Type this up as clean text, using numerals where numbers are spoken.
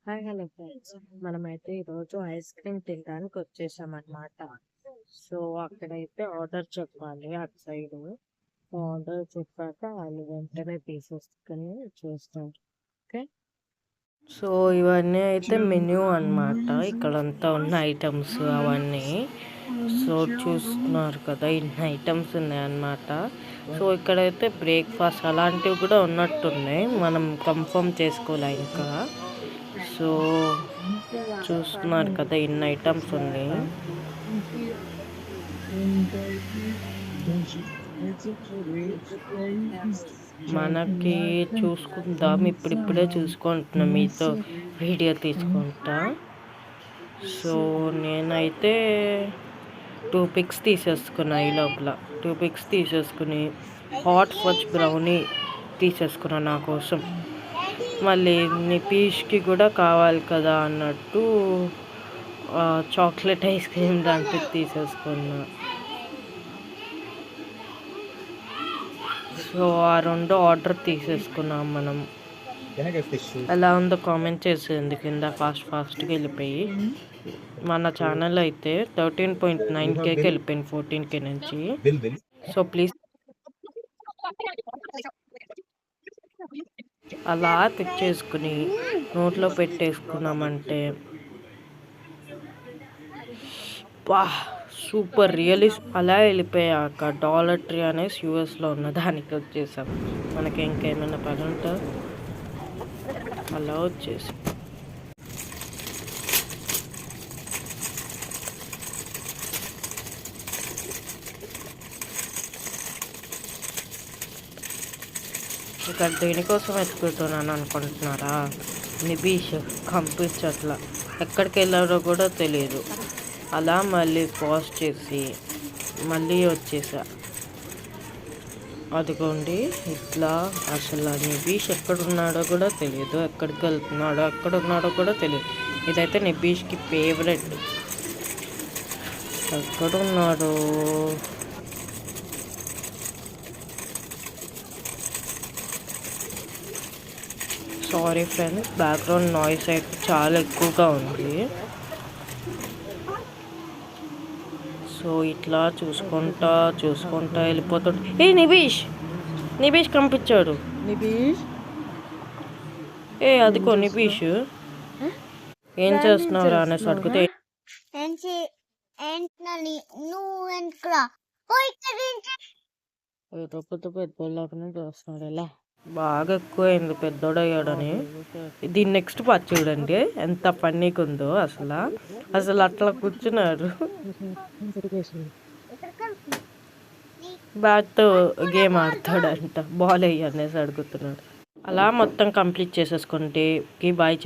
Hi hello friends, మనమైతే ఈరోజు ice cream తినడానికి వచ్చేసామన్నమాట. సో అక్కడైతే ఆర్డర్ చెప్పాలి అటు సైడ్. ఆర్డర్ చెప్పాక వాళ్ళు వెంటనే తీసేసుకొని చూస్తారు. ఓకే, సో ఇవన్నీ అయితే మెన్యూ అన్నమాట. ఇక్కడంతా ఉన్న ఐటమ్స్ అవన్నీ. సో చూస్తున్నారు కదా, ఇన్ని ఐటమ్స్ ఉన్నాయన్నమాట. సో ఇక్కడైతే బ్రేక్ఫాస్ట్ అలాంటివి కూడా ఉన్నట్టున్నాయి, మనం కన్ఫర్మ్ చేసుకోలే ఇంకా. సో చూస్తున్నారు కదా, ఇన్ని ఐటమ్స్ ఉన్నాయి. మనకి చూసుకుందాం, ఇప్పుడిప్పుడే చూసుకుంటున్నాం, మీతో వీడియో తీసుకుంటా. సో నేనైతే 2 పిక్స్ తీసేసుకున్నా. ఈ లోపల 2 పిక్స్ తీసేసుకుని హాట్ ఫజ్ బ్రౌనీ తీసేసుకున్నా నా కోసం. మళ్ళీ నిపీష్కి కూడా కావాలి కదా అన్నట్టు చాక్లెట్ ఐస్ క్రీమ్ లాంటిది తీసేసుకున్నా. సో ఆ 2 ఆర్డర్ తీసేసుకున్నాం మనం. ఎలా ఉందో కామెంట్ చేసేయండి కింద. ఫాస్ట్గా వెళ్ళిపోయి మన ఛానల్ అయితే 13.9Kకి వెళ్ళిపోయింది 14K నుంచి. సో ప్లీజ్ అలా తెచ్చేసుకుని నోట్లో పెట్టేసుకున్నామంటే బా సూపర్ రియలీ. అలా వెళ్ళిపోయాక డాలర్ ట్రీ అనేసి యూఎస్లో ఉన్న దానికి వచ్చేసాం. మనకి ఇంకేమైనా పని ఉంటుందో అలా వచ్చేసి ఇక్కడ దేనికోసం వెతుకుతున్నాను అనుకుంటున్నారా? నిబీష్ కంపించట్లా, ఎక్కడికి వెళ్ళారో కూడా తెలియదు. అలా మళ్ళీ పాజ్ చేసి మళ్ళీ వచ్చేసా. అదిగోండి ఇట్లా. అసలు నిబీష్ ఎక్కడున్నాడో కూడా తెలియదు, ఎక్కడికి వెళ్తున్నాడో ఎక్కడున్నాడో కూడా తెలియదు. ఇదైతే నిబీష్కి ఫేవరెట్. ఎక్కడున్నాడు? సారీ ఫ్రెండ్స్, బ్యాక్గ్రౌండ్ నాయిస్ అయితే చాలా ఎక్కువగా ఉంది. సో ఇట్లా చూసుకుంటా వెళ్ళిపోతాడు. నిబీష్ కనిపించాడు. అదిగో నిబీష్. ఏం చేస్తున్నావు అనేసి అడిగితే పెద్దోళ్ళకనే చూస్తున్నాడు. ఎలా బాగా ఎక్కువైంది పెద్దోడయ్యాడని. దీని నెక్స్ట్ పార్ట్ చూడండి ఎంత ఫన్నీగా ఉందో. అసలు అట్లా కూర్చున్నారు. బ్యాట్తో గేమ్ ఆడతాడంట, బాల్ వేయి అనేసి అడుగుతున్నాడు. అలా మొత్తం కంప్లీట్ చేసేసుకుంటే బాయ్ చెప్పి